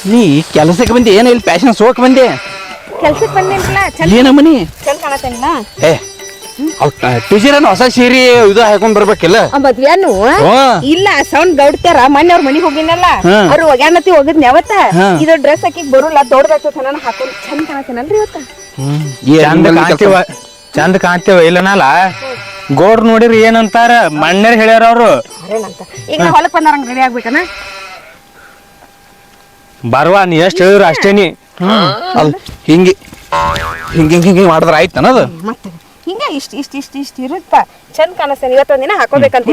ನೀ ಕೆಲಸಕ್ಕೆ ಬಂದಿ ಏನ ಇಲ್ಲಿ ಫ್ಯಾಷನ್ ಶೋಕ್ ಬಂದೆ ಕೆಲ್ಸಕ್ಕೆ ಬಂದೇನಿಲ್ಲ ಏನ ಮನಿ ಚಂದ ಕಾಣತ್ತೇನಿಲ್ಲ ಏ ಟೀಚರ್ ಹೊಸ ಸೀರೆ ಇದು ಹಾಕೊಂಡ್ ಬರ್ಬೇಕಿಲ್ಲ ಮದ್ವೆನು ಇಲ್ಲ ಸೌಂಡ್ ಗೌಡ್ತಾರ ಮೊನ್ನೆ ಅವ್ರ ಮನಿಗ್ ಹೋಗಿನಲ್ಲ ಅವ್ರು ಒಗ್ಯಾನತಿ ಹೋಗಿದ್ನ ಯಾವತ್ತ ಇದು ಡ್ರೆಸ್ ಹಾಕಿಕ್ ಬರೋಲ್ಲ ದೊಡ್ಡದಾಗ್ತದ ನಾನು ಹಾಕೊಂಡ್ ಚಂದ ಕಾಣತ್ತೇನಲ್ರಿ ಇವತ್ತ ಚಂದ ಕಾಣ್ತೇವ ಇಲ್ಲನಲ್ಲ ಗೋಡ್ ನೋಡಿರಿ ಏನಂತಾರ ಮಣ್ಣರ್ ಹೇಳ್ಯಾರ ಅವ್ರು ಈಗ ಹೊಲಕ್ ಬಂದಾರಂಗ ರೆಡಿ ಆಗ್ಬೇಕನ ಬರ್ವಾ ನೀ ಎಷ್ಟ್ ಹೇಳಿದ್ರು ಅಷ್ಟೇನಿ ಹಿಂಗೆ ಹಿಂಗೆ ಹಿಂಗೆ ಮಾಡಿದ್ರ ಆಯ್ತು ಅನ್ನೋದು ಮತ್ತೆ ಹಿಂಗ ಇಷ್ಟ ಇರುತ್ತ ಚಂದ ಕಾಣಿಸ್ತೇನೆ ಇವತ್ತೊಂದಿನ ಹಾಕೋಬೇಕಂತ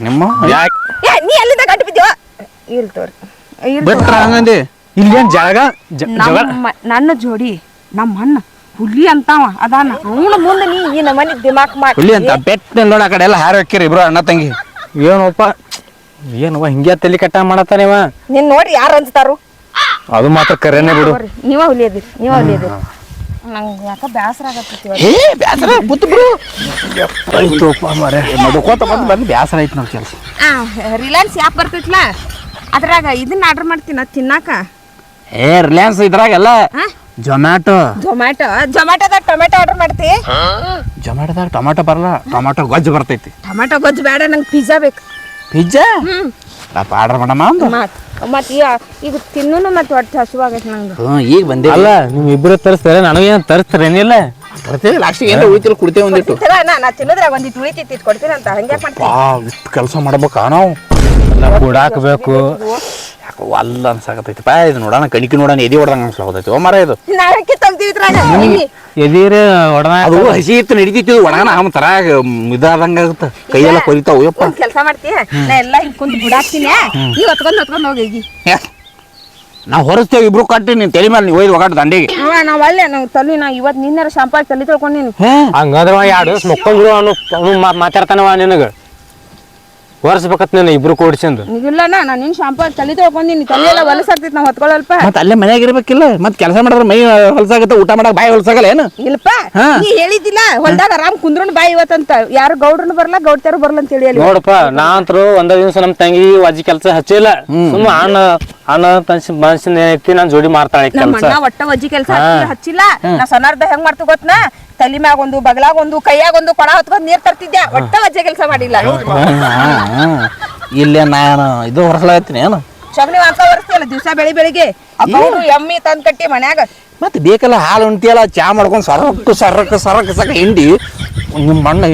ನಿಮ್ಮ ನೀ ಅಲ್ಲಿಂದ ಗಂಟು ಬಿದ್ದೀವ ಇಲ್ ತೋರಿ ಬಿಟ್ರ ಹಂಗಂದಿ ಇಲ್ಲೇನ್ ಜಾಗ ನನ್ನ ಜೋಡಿ ನಮ್ಮ ಅಣ್ಣ ಹುಲಿ ಅಂತಾವ ಅದಾನ ಅವನ ಮುಂದೆ ನೀ ಈ ನಮ್ಮನಿ ದಿಮಾಕ್ ಮಾಡಿ ಹುಲಿ ಅಂತ ಬೆಟ್ ನೋಡ ಆ ಕಡೆ ಎಲ್ಲ ಹಾರ ಹಾಕಿರಿ ಇಬ್ರು ಅಣ್ಣ ತಂಗಿ ಏನಪ್ಪ ಏನವ ಹಿಂಗೆ ತಲೆ ಕಟ್ಟ ಮಾಡತ್ತಾನೇವ ನಿನ್ ನೋಡಿ ಯಾರು ಅನ್ಸ್ತಾರು ಅದು ಮಾತ್ರ ಕರೆನೇ ಬಿಡು ನೀವ ಹುಲಿ ಅದಿರಿ ನಂಗೆ ಯಾಕ ಬ್ಯಾಸರ ಆಗತ್ತೈತಿ ಏ ಬ್ಯಾಸರ ಕೂತು ಬಿಡು ನಡ್ಕೋತ ಬಂದು ಬ್ಯಾಸರ ಐತಿ ನೋಡಿ ಕೆಲಸ ರಿಲಯನ್ಸ್ ಯಾಪ್ ಬರ್ತೈತ್ಲ ಅದ್ರಾಗ ಇದನ್ನ ಆರ್ಡರ್ ಮಾಡ್ತೀನಿ ತಿನ್ನಾಕ ಏ ರಿಲಯನ್ಸ್ ಇದ್ರಾಗೆಲ್ಲ ಜೊಮ್ಯಾಟೋದಾಗ ಟೊಮೆಟೊ ಆರ್ಡರ್ ಮಾಡ್ತಿ ಜೊಮ್ಯಾಟೋದಾಗ ಟೊಮಾಟೊ ಬರಲ್ಲ ಟೊಮಾಟೊ ಗೊಜ್ಜು ಬರ್ತೈತಿ ಟೊಮೆಟೊ ಗೊಜ್ಜು ಬೇಡ ನಂಗೆ ಪಿಜ್ಜಾ ಬೇಕು ಪಿಜ್ಜಾ ಆರ್ಡರ್ ಮಾಡಮ್ಮ ಒಂದು ಮತ್ ಈಗ ತಿನ್ನೂನು ಮತ್ತೆ ಹೊಟ್ಟೆ ಹಸುವಾಗೈತಿ ನಂಗೆ ಈಗ ಬಂದೆ ಅಲ್ಲ ನಿಮ್ ಇಬ್ರು ತರಿಸ್ತಾರೆ ನನಗೇನು ತರಿಸ್ತಾರೇನಿಲ್ಲ ತರ್ತೇವೆ ಲಾಸ್ಟಿಗೆ ಏನು ಉಳಿತಿಲ್ಲ ಕುಡ್ತೇವೆ ಒಂದಿಟ್ಟು ನಾ ತಿನ್ನೋದ್ರಾಗ ಒಂದಿಟ್ಟು ಉಳಿತೈತಿ ಕೊಡ್ತೀನಿ ಅಂತ ಹಂಗೆ ಮಾಡ್ತೀನಿ ಇಷ್ಟು ಕೆಲಸ ಮಾಡ್ಬೇಕಾ ನಾವು ಕೂಡಾಕ್ಬೇಕು ಯಾಕೋ ಅಲ್ಲ ಅನ್ಸಾಕತೈತಿ ಇದು ನೋಡೋಣ ಕಣಿಕೆ ನೋಡೋಣ ಎದಿ ಹೊಡ್ದಂಗ ಅನ್ಸ್ಲಾಗತೈತಿ ಓ ಮರ ಇದು ನಾಳಕ್ಕೆ ತೆಗ್ದಿವಿ ಇದ್ರಾಗ ಎದೀರ ಒಡನ ಅದು ಹಸಿ ಇತ್ತು ನಡಿತೈತಿ ಒಣಗನ ಆಮ ತರ ಇದಾದಂಗ ಆಗುತ್ತೆ ಕೈಯೆಲ್ಲ ಕೊರಿತಾವ ಯಪ್ಪ ಕೆಲಸ ಮಾಡ್ತೀಯ ನಾ ಎಲ್ಲ ಹಿಂಗ್ ಕುಂತು ಬಿಡಾಕ್ತೀನಿ ನೀವ್ ಹೊತ್ಕೊಂಡ್ ಹೋಗಿ ನಾವು ಹೊರಸ್ತೇವೆ ಇಬ್ರು ಕಟ್ಟಿ ನೀನ್ ತಲೆ ಮೇಲೆ ನೀವು ಒಯ್ದು ಒಗಾಟ ದಂಡೆಗೆ ನಾವ್ ಅಲ್ಲೇ ನಾವು ತಲೆ ನಾ ಇವತ್ತು ನಿನ್ನೆ ಶಾಂಪಾ ತಲೆ ತೊಳ್ಕೊಂಡೀನಿ ಹಂಗಂದ್ರ ಎರಡು ಮಕ್ಕೊಂಡ್ರು ಅವನು ಮಾತಾಡ್ತಾನವ ನಿನಗ ಒರೆಸ್ಬೇಕತ್ ನೀನು ಇಬ್ರು ಕೂಡ್ಸಂದು ಈಗಿಲ್ಲಣ್ಣ ನಾನು ನಿನ್ ಶಾಂಪಾ ತಲೆ ತೊಳ್ಕೊಂಡೀನಿ ತಲೆ ಎಲ್ಲ ಹೊಲಸಾಗ್ತೈತಿ ನಾವ್ ಹೊತ್ಕೊಳ್ಳಲ್ಪ ಮತ್ತೆ ಅಲ್ಲೇ ಮನ್ಯಾಗ ಇರ್ಬೇಕಿಲ್ಲ ಮತ್ತೆ ಕೆಲಸ ಮಾಡಿದ್ರೆ ಮೈ ಹೊಲಸಾಗತ್ತೆ ಊಟ ಮಾಡಕ್ ಬಾಯಿ ಹೊಲಸಾಗಲ್ಲ ಏನು ಇಲ್ಪ ನೀ ಹೇಳಿದ್ದಿಲ್ಲ ಹೊಲ್ದಾಗ ಆರಾಮ್ ಕುಂದ್ರನ್ ಬಾಯಿ ಇವತ್ತಂತ ಯಾರು ಗೌಡ್ರನು ಬರಲ್ಲ ಗೌಡ್ತಾರು ಬರಲ್ಲ ಅಂತ ಹೇಳಿ ನೋಡಪ್ಪ ನಾಂತ್ರು ಒಂದ ದಿವಸ ನಮ್ ತಂಗಿ ಅಜ್ಜಿ ಕೆಲಸ ಹಚ್ಚಿಲ್ಲ ಸುಮ್ಮ ಅಣ್ಣ ಮನ್ಸಿನ ಏನೈತಿ ನಾನ್ ಜೋಡಿ ಮಾಡ್ತಾಳೆ ಕೆಲಸ ಒಟ್ಟ ವಜ್ಜಿ ಕೆಲಸ ಹಚ್ಚಿಲ್ಲ ನಾ ಸಣ್ಣರ್ದ ಹೆಂಗ್ ಮಾಡ್ತು ಗೊತ್ತನಾ ತಲಿ ಮ್ಯಾಗ ಒಂದು ಬಗಲಾಗ ಒಂದು ಕೈಯಾಗ ಒಂದು ಕೊಡ ಹೊತ್ಕೊಂಡ್ ನೀರ್ ತರ್ತಿದ್ದೆ ಒಟ್ಟ ವಜ್ಜೆ ಕೆಲಸ ಮಾಡಿಲ್ಲ ಇಲ್ಲೇ ನಾನು ಇದು ಹೊರಸಲಾಗತ್ತೀನಿ ಏನು ಸಗಣಿ ಅಂತ ಹೊರಸ್ತಿಯಲ್ಲ ದಿವಸ ಬೆಳಿಗ್ಗೆ ಎಮ್ಮಿ ತಂದ್ ಕಟ್ಟಿ ಮನ್ಯಾಗ ಮತ್ತೆ ಬೇಕಲ್ಲ ಹಾಲು ಉಂಟಿಯಲ್ಲ ಚಾ ಮಾಡ್ಕೊಂಡು ಸರಕ ಹಿಂಡಿ ನಿಮ್ಮ ಮಣ್ಣ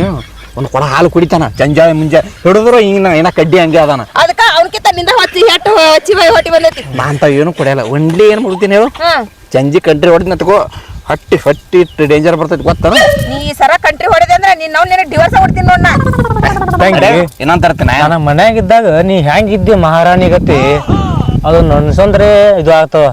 ಒಂದು ಕೊಡ ಹಾಲು ಕುಡಿತಾನ ಜಂಜಾಳ ಮುಂಜಾನೆ ಹಿಡಿದ್ರು ಹಿಂಗ ಏನ ಕಡ್ಡಿ ಹಂಗೆ ಅದಾನ ಅದಕ್ಕ ಅವನ್ಕಿಂತ ನಿಂದ ಹಚ್ಚಿ ಹೊಟ್ಟಿ ಬಂದೈತಿ ನಾ ಅಂತ ಏನು ಕುಡಿಯಲ್ಲ ಒಂಡ್ಲಿ ಏನ್ ಮಾಡ್ತೀನಿ ಹೇಳು ಸಂಜೆ ಕಂಟ್ರಿ ಹೊಡೆದ್ ನತ್ಕೋ ಹಟ್ಟಿ ಇಟ್ಟು ಡೇಂಜರ್ ಬರ್ತೈತಿ ಗೊತ್ತಾನ ನೀ ಸರ ಕಂಟ್ರಿ ಹೊಡೆದೆ ಅಂದ್ರೆ ನಿನ್ನ ಡಿವೋರ್ಸ್ ಹೊಡ್ತೀನಿ ನೋಡ್ನ ಏನಂತ ತರ್ತೀನಿ ನಾನು ಮನ್ಯಾಗಿದ್ದಾಗ ನೀ ಹೆಂಗಿದ್ದಿ ಮಹಾರಾಣಿ ಗತಿ ಅದು ನನ್ಸಂದ್ರೆ ಇದು ಆಗ್ತವ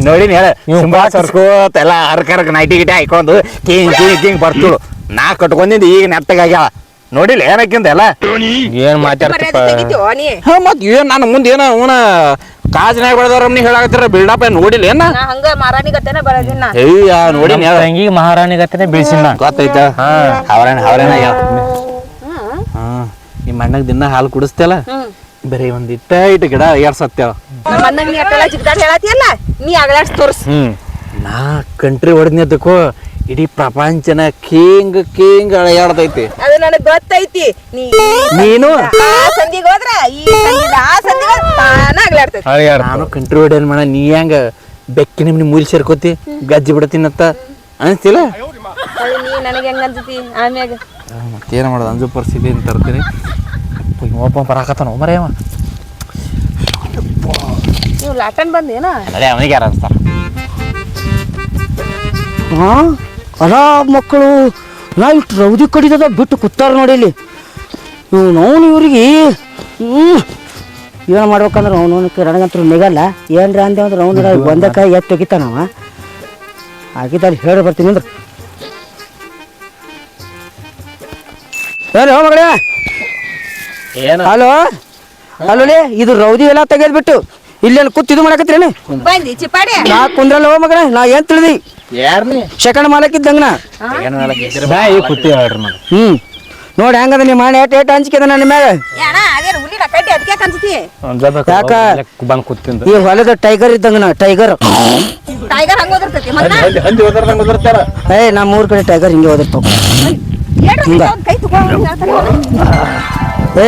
ನೋಡಿನಿ ಹೇಳ ಸರ್ಕೋತ ಎಲ್ಲ ಹರ್ಕರ್ಕ ನೈಟಿ ಗಿಟಿ ಹಾಕೊಂಡು ಕಿಂಗ್ ಬರ್ತಳು ನಾ ಕಟ್ಕೊಂಡಿದ್ದು ಈಗ ನೆಟ್ಟಗಾಗ್ಯಾವ ನೋಡಿಲ್ಲ ಏನಕ್ಕಿಂತ ಎಲ್ಲ ಏನ್ ಮಾತಾಡ್ತಪ್ಪ ಮತ್ ಏನ್ ನಾನು ಮುಂದೆ ಏನೋ ಅವನ ಕಾಜ್ನಾಗ ಬೆಳೆದವ್ರ ನೀ ಹೇಳಾಕತ್ತೀರ ಬಿಲ್ಡಪ್ ನೋಡಿಲ್ಲ ಏನ ಹಂಗ ಮಾರಾಣಿ ಗತೆನ ಬೆಳೆದಿನ ನೋಡಿನಿ ತಂಗಿ ಮಹಾರಾಣಿ ಗತಿನೇ ಬೆಳೆಸಿನ ಗೊತ್ತೈತ ಹವರೇನ ಈ ಮಣ್ಣಾಗ ದಿನ ಹಾಲು ಕುಡಿಸ್ತೇಲ್ಲ ಬರೀ ಒಂದ್ ಇಟ್ಟು ಗಿಡ ಏರ್ಸತ್ತೇವ ನೀ ಅಟ್ಟೆಲ್ಲ ಜಿಗ್ದಾಡ್ ಹೇಳತಿಯಲ್ಲ ನೀ ಅಗಳಾಡ್ಸ್ ತೋರ್ಸ್ ನಾ ಕಂಟ್ರಿ ಹೊಡೆದ್ನದಕ್ಕೋ ಇಡೀ ಪ್ರಪಂಚನ ಕಿಂಗ್ ಅಳೆಯಾಡ್ತೈತಿ ಅದು ನನಗ್ ಗೊತ್ತೈತಿ ನೀನು ಸಂದಿಗೆ ಹೋದ್ರ ಈ ಸಂದಿದ ಆ ಸಂದಿಗೆ ತಾನ ಅಗಳಾಡ್ತೈತಿ ನಾನು ಕಂಟ್ರಿ ಹೊಡೆಯಲ್ ಮಾಡ ನೀ ಹೆಂಗ ಬೆಕ್ಕಿನ ನಿಮ್ನ ಮೂಲಿ ಸೇರ್ಕೋತಿ ಗಜ್ಜಿ ಬಿಡತೀನತ್ತ ಅನಿಸ್ತಿಲ್ಲ ನೀ ನನಗೆ ಹೆಂಗ ಅನ್ಸತಿ ಆಮ್ಯಾಗ ಮತ್ತೇನ ಮಾಡೋದು ಅಂಜು ಪರಿಸ್ಥಿತಿ ಅಂತ ತರ್ತೀನಿ ಒಬ್ಬ ಬರಾಕತ್ತಾನ ಮರೇವ ನೀವು ಲಾಟನ್ ಬಂದೇನ ಅದೇ ಅವನಿಗೆ ಯಾರು ಅನ್ಸ್ತಾರ ಅಲ್ಲ ಮಕ್ಕಳು ನಾ ಇಷ್ಟು ರೌದಿ ಕಡಿದದ ಬಿಟ್ಟು ಕೂತಾರ ನೋಡಿಲಿ ಅವನು ಇವ್ರಿಗೆ ಏನು ಮಾಡ್ಬೇಕಂದ್ರೆ ಅವನು ನನಗಂತೂ ನಿಗಲ್ಲ ಏನ್ರ ಅಂದೆ ಅಂದ್ರೆ ಅವನು ಒಂದಕ್ಕಾಯಿ ಎತ್ತು ತೆಗಿತಾನವ ಆಗಿದ್ದಲ್ಲಿ ಹೇಳಿ ಬರ್ತೀನಿ ಅಂದ್ರೆ ಹೇಳಿ ಹೋ ಮಗಳೇ ಹಲೋ ಅಲ್ಲೋಲಿ ಇದು ರೌದಿ ಎಲ್ಲ ತೆಗೆದ್ಬಿಟ್ಟು ಇಲ್ಲೆಲ್ಲ ಕೂತ್ ಇದು ಮಾಡಕತ್ರೇನು ಬಂದಿ ಚಿಪಾಡಿ ನಾ ಕುಂದ್ರಲ್ಲ ಹೋ ಮಗನ ನಾ ಏನ್ ತಿಳಿದಿ ಯಾರ್ನಿ ಸೆಕೆಂಡ್ ಮಾಲಕ್ಕಿದ್ದಂಗ ನಾ ಕೂತಿ ಹೇಳ್ರಿ ನೋಡಿ ಹೆಂಗದ ನಿಮ್ಮ ಮಾಡಿ ಏಟ್ ಹಂಚಿಕೆ ನನ್ನ ಮ್ಯಾಗ ಅಣ್ಣ ಅದೇನು ಹುಲಿನ ಕಡ್ಡಿ ಅದಕ್ಕೆ ಅನ್ಸುತ್ತಿ ಯಾಕ? ಬಂದ್ ಕೂತಿಂದ ಈ ಹೊಲದ ಟೈಗರ್ ಇದ್ದಂಗ ನಾ ಟೈಗರ್ ಟೈಗರ್ ಹಂಗ ಓದಿರ್ತೈತಿ ಹಂದಿ ಓದಾರ್ದಂಗ ಓದಿರ್ತಾರ. ನಮ್ಮ ಊರ್ ಕಡೆ ಟೈಗರ್ ಹಿಂಗೆ ಓದಿರ್ತಾವ. ಕೈ ತಗೊಂಡು ಏ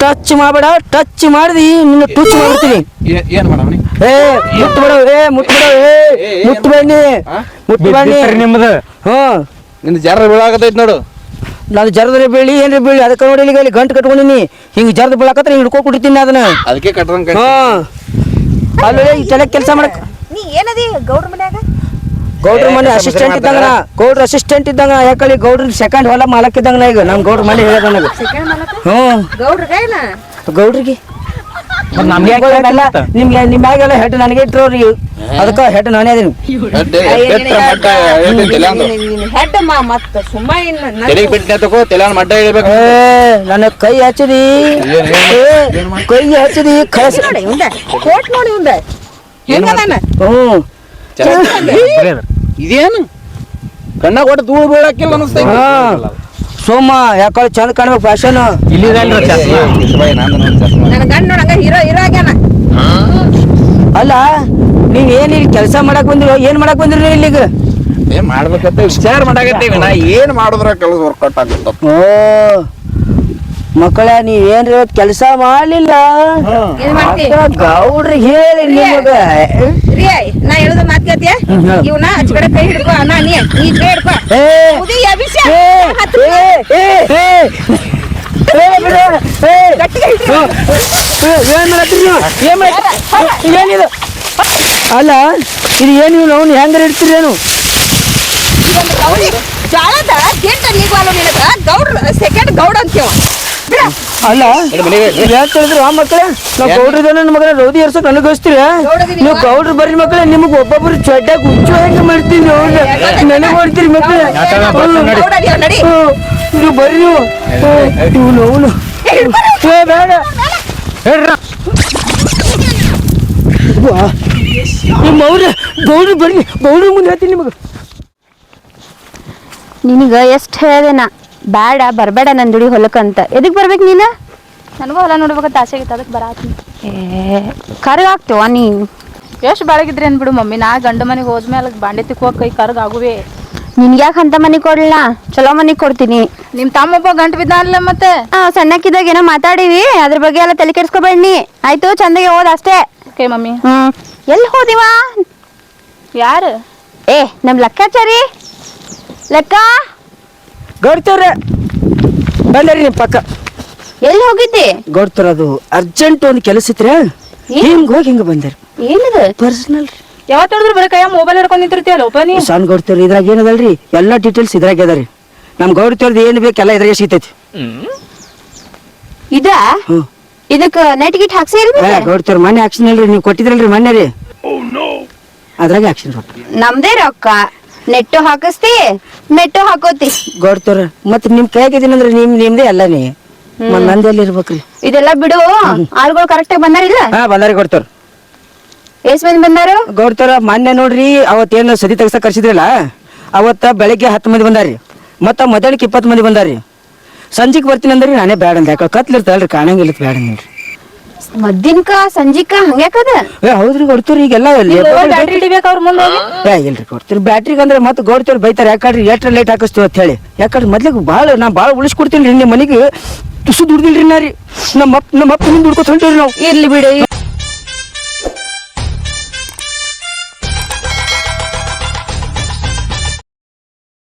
ಟಚ್ ಮಾಡಬೇಡ, ಟಚ್ ಮಾಡಿದಿ ನಿನ್ನ ಟುಚ್ ಮಾಡ್ಬಿಡ್ತೀನಿ. ಏನ್ ಮಾಡವನಿ? ಏ ಮುಟ್ಬೇಡ, ಮುಟ್ಬೇಡಿ, ಮುಟ್ಬೇಡಿ. ನಿಮ್ದು ಹ್ಮ್ ನಿನ್ನ ಜರ ಬೀಳಾಕತೈತಿ ನೋಡು. ನಾನು ಜರದ್ರೆ ಬೀಳಿ ಏನ್ರಿ ಬೀಳಿ ಅದಕ್ಕೆ ನೋಡಿ ಇಲ್ಲಿ ಗಂಟು ಕಟ್ಕೊಂಡಿನಿ. ಹಿಂಗೆ ಜರ್ದು ಬೀಳಾಕತ್ರ ಹಿಂಗೆ ಹಿಡ್ಕೊ ಕುಡಿತೀನಿ ಅದನ್ನ. ಅದಕ್ಕೆ ಕಟ್ಟದಂಗ ಹ್ಮ್ ಅಲ್ಲಿ ಚಲ ಕೆಲಸ ಮಾಡಕ್ ನೀ ಏನದಿ ಗೌಡ್ರ ಮನ್ಯಾಗ ಗೌಡ್ರ ಮನೆ ಅಸಿಸ್ಟೆಂಟ್ ಇದ್ದಂಗ ನಾ. ಗೌಡ್ರ ಅಸಿಸ್ಟೆಂಟ್ ಇದ್ದಂಗ ಯಾಕಳಿ ಗೌಡ್ರ ಸೆಕೆಂಡ್ ಹೊಲ ಮಾಲಕ್ ಇದ್ದಂಗ ನಾ. ಈಗ ನಮ್ ಗೌಡ್ರ ಮನೆ ಹೇಳ್ದ ನನಗೆ. ಹ್ಮ್ ಗೌಡ್ರಿಗೆ ಏನ ಗೌಡ್ರಿಗೆ ನಿಮ್ಗೆ ನಿಮ್ಯಾಗೆಲ್ಲ ಹೆಡ್ ನನಗೆ ಇಟ್ಟರೋರಿ. ಅದಕ್ಕ ಹೆಡ್ ನಾನೇ ಅದೀನಿ. ಹೆಡ್ ಮತ್ತ ಸುಮ್ಮ ಇನ್ನ ತಲೆಗೆ ಬಿಟ್ಟನೆ ತಗೋ, ತಲೆ ಮಡ್ಡ ಇಳಿಬೇಕು. ನನ್ನ ಕೈ ಹಚ್ಚದಿ, ಕೈ ಹಚ್ಚದಿ ಕಳಸ. ನೋಡಿ ಉಂಡ ಕೋಟ್ ನೋಡಿ ಉಂಡ ಹೆಂಗದಾನ ಹ್ಮ್ ಇದೇನು ಕಣ್ಣಾಗ ಒಟ್ಟು ಧೂಳು ಬೀಳಾಕಿಲ್ಲ ಅನಿಸ್ತೈತಿ. ಸೋಮ ಯಾಕಳಿ ಚಂದ ಕಾಣ್ಬೇಕು ಫ್ಯಾಷನ್. ನನ್ನ ಗಂಡ ನೋಡಂಗ ಹೀರೋ ಆಗ್ಯಾನ. ಅಲ್ಲ ನೀವ್ ಏನ್ ಇಲ್ಲಿ ಕೆಲಸ ಮಾಡಕ್ ಬಂದಿರೋ, ಏನ್ ಮಾಡಕ್ ಬಂದಿರಿ ಇಲ್ಲಿಗ? ಏನ್ ಮಾಡ್ಬೇಕಂತ ವಿಚಾರ ಮಾಡಾಕತ್ತೀವಿ. ನಾ ಏನ್ ಮಾಡಿದ್ರ ಕೆಲಸ ವರ್ಕೌಟ್ ಆಗುತ್ತ. ಓ ಮಕ್ಕಳ ನೀವೇನ್ರಿ ಕೆಲಸ ಮಾಡ್ಲಿಲ್ಲ ಏನ್ ಮಾಡ್ತಿ ಗೌಡ್ರಿಗೆ ಹೇಳಿ ನಿಮಗ. ರೀ ನಾ ಹೇಳುದ ಮಾತ್ ಕೇಳ್ತೀಯ? ಇವ್ನ ಆಚ ಕಡೆ ಕೈ ಹಿಡ್ಕೊ ಅಣ್ಣ, ನೀ ಈ ಕೈ ಹಿಡ್ಕೊ. ಉದಿ ಅಭಿಷೇಕ ಏನಿದು? ಅಲ್ಲ ಇದು ಏನು ಅವ್ನು ಹೆಂಗಾರ ಇಡ್ತೀರಿ ಏನು? ಜಾಳದ ಗೇಟ್ ನೀಗ್ವಾಲು ನಿನಗ ಗೌಡ್ರ ಸೆಕೆಂಡ್ ಗೌಡ ಅಂತೀವ. ಅಲ್ಲ ಹೇಳ್ತಿದ್ರು ಆ ಮಕ್ಕಳೇ ನಾವು ಗೌಡ್ರ ನನ್ನ ಮಗನ ರೌದಿ ಎರ್ಸಕ್ ಅನುಭವಿಸ್ತೀರ. ನೀವು ಗೌಡ್ರು ಬರ್ರಿ ಮಕ್ಕಳೇ, ನಿಮ್ಗೆ ಒಬ್ಬೊಬ್ರು ಚಡ್ಡ ಗುಚ್ಚು ಹೆಂಗೆ ಮಾಡ್ತೀನಿ ನನಗೆ ಹೊಡ್ತೀರಿ ಮಕ್ಕಳೇ. ನಡಿ ನೀವು ಬರ್ರಿ ನೀವು. ಇವನು ಅವನು ಬೇಡ ನಿಮ್ಮ ಅವ್ರ ಗೌಡ್ರು ಬರ್ರಿ, ಗೌಡ್ರ ಮುಂದೆ ಹೇಳ್ತೀನಿ ನಿಮಗೆ. ನಿನಗ ಎಷ್ಟು ಹೇಳಿದೆ ನಾ ಬ್ಯಾಡ ಬರಬೇಡ ನನ್ನ ದುಡಿ ಹೊಲಕ್ಕಂತ. ಎದಕ್ಕೆ ಬರ್ಬೇಕು ನೀನು? ನನಗೂ ಹೊಲ ನೋಡ್ಬೇಕಂತ ಆಸೆ ಆಗಿತ್ತು, ಅದಕ್ಕೆ ಬರಾತೀನಿ. ಕರ್ಗಾಗ್ತೇವ ನೀನು? ಎಷ್ಟು ಬಾಳಗಿದ್ರಿ ಅನ್ಬಿಡು ಮಮ್ಮಿ, ನಾ ಗಂಡ ಮನೆಗೆ ಹೋದ್ಮೇಲೆ ಬಾಂಡೆ ತಿಕ್ಕೋಕ್ ಕೈ ಕರ್ಗಾಗುವೆ. ನಿನ್ಗೆ ಯಾಕೆ ಅಂತ ಮನೆ ಕೊಡ್ಲಿಲ್ಲ? ಚಲೋ ಮನೆ ಕೊಡ್ತೀನಿ. ನಿಮ್ ತಮ್ಮ ಒಬ್ಬ ಗಂಟು ಬಿದ್ದ ಅನ್ಲ ಮತ್ತೆ. ಸಣ್ಣಕ್ಕಿದ್ದಾಗ ಏನೋ ಮಾತಾಡಿವಿ, ಅದ್ರ ಬಗ್ಗೆ ಎಲ್ಲ ತಲೆ ಕೆಡ್ಸ್ಕೊಬೇಡಿ. ಆಯ್ತು, ಚಂದಾಗೆ ಹೋದ ಅಷ್ಟೇ. Okay mummy. ಎಲ್ಲಿ ಹೋದಿವ? ಯಾರು? ನಮ್ ಲೆಕ್ಕಾಚಾರಿ ಲೆಕ್ಕ ಗೌಡ್ತವ್ರ ಬಂದ್ರಿ ನಿಮ್ಮ ಪಕ್ಕ. ಎಲ್ಲಿ ಹೋಗಿದ್ದಿ? ಗೌಡ್ತವ್ರ ಅದು ಅರ್ಜೆಂಟ್ ಒಂದು ಕೆಲಸ ಇತ್ರ ಹಿಂಗ್ ಹೋಗಿ ಹಿಂಗ ಬಂದಾರ. ಏನದು? ಪರ್ಸನಲ್. ಯಾವತ್ತು ನೋಡಿದ್ರು ಬರೀ ಕೈಯ ಮೊಬೈಲ್ ಹಿಡ್ಕೊಂಡ್ ನಿಂತಿರ್ತೀಯಲ್ಲ ಒಪ್ಪನಿ. ಸಣ್ಣ ಗೌಡ್ತವ್ರ ಇದ್ರಾಗ ಏನದಲ್ರಿ ಎಲ್ಲಾ ಡೀಟೇಲ್ಸ್ ಇದ್ರಾಗ ಅದಾರಿ. ನಮ್ ಗೌಡ್ತವ್ರದ್ದು ಏನ್ ಬೇಕೆಲ್ಲ ಇದ್ರಾಗ ಸಿಗ್ತೈತಿ. ಇದ ಇದಕ್ಕ ನೆಟ್ ಗಿಟ್ ಹಾಕ್ಸಿ ಗೌಡ್ತವ್ರ ಮನೆ ಆಕ್ಷನ್ ಇಲ್ರಿ, ನೀವು ಕೊಟ್ಟಿದ್ರಲ್ರಿ ಮೊನ್ನೆ ರೀ, ಅದ್ರಾಗ ಆಕ್ಷನ್ ನಮ್ದೇ ರೊಕ್ಕ. ನೆಟ್ಟು ಹಾಕಿಸ್ತಿ, ನೆಟ್ಟು ಹಾಕೋತಿ. ಗೌಡ್ತವ್ರ ಮತ್ ನಿಮ್ ಕೈಯಾಗಿದ್ದೀನಂದ್ರೆ ನಿಮ್ದೇ ಎಲ್ಲ ನೀ ನಂದೆಲ್ಲಿ ಇರ್ಬೇಕ್ರಿ. ಇದೆಲ್ಲ ಬಿಡು. ಆಳ್ಗಳು ಕರೆಕ್ಟ್ ಆಗಿ ಬಂದಾರಿಲ್ಲ? ಬಂದಾರಿ ಗೌಡ್ತವ್ರ. ಎಷ್ಟ್ ಮಂದಿ ಬಂದಾರು? ಗೌಡ್ತವ್ರ ಮೊನ್ನೆ ನೋಡ್ರಿ ಅವತ್ತೇನು ಸದಿ ತೆಗ್ಸಕ್ ಕರ್ಸಿದ್ರಲ್ಲ, ಅವತ್ತ ಬೆಳಗ್ಗೆ 10 ಮಂದಿ ಬಂದಾರಿ, ಮತ್ತ ಮಧ್ಯಾಹ್ನಕ್ಕೆ 20 ಮಂದಿ ಬಂದಾರಿ. ಸಂಜಿಕ್ ಬರ್ತೀನಿ ಅಂದ್ರಿ ನಾನೇ ಬ್ಯಾಡ ಅಂದ. ಯಾಕ ಕತ್ಲಿರ್ತಲ್ರಿ ಕಾಣಂಗಿಲ್ಲ ಬ್ಯಾಡ ಅಂದ್ರಿ. ಮದ್ದಿನ್ಕ ಸಂಜಿಕ ಹಂಗ್ಯಾಕದ? ಹೌದ್ರಿ ಗೌಡ್ತವ್ರ ಈಗೆಲ್ಲ ಬ್ಯಾಟ್ರಿ ಹಿಡಿಬೇಕು ಅವ್ರ ಮುಂದೆ. ಇಲ್ರಿ ಗೌಡ್ತವ್ರ ಬ್ಯಾಟ್ರಿಗೆ ಅಂದ್ರೆ ಮತ್ತೆ ಗೌಡ್ತವ್ರ ಬೈತಾರ, ಯಾಕಡ್ರಿ ಎಷ್ಟ್ರ ಲೈಟ್ ಹಾಕಿಸ್ತೀವಿ ಅಂತ ಹೇಳಿ. ಯಾಕಂದ್ರೆ ಮೊದ್ಲಿಗೆ ನಾ ಭಾಳ ಉಳಿಸ್ಕೊಡ್ತೀನಿ ರೀ ನಿಮ್ಮ ಮನೆಗೆ. ತುಸು ದುಡ್ದಿಲ್ರಿ ನಾ ರೀ. ನಮ್ಮ ಅಪ್ಪ ದುಡ್ಕೊತ ಹೊಂಟೇವ್ರಿ ನಾವು. ಇರ್ಲಿ ಬಿಡು.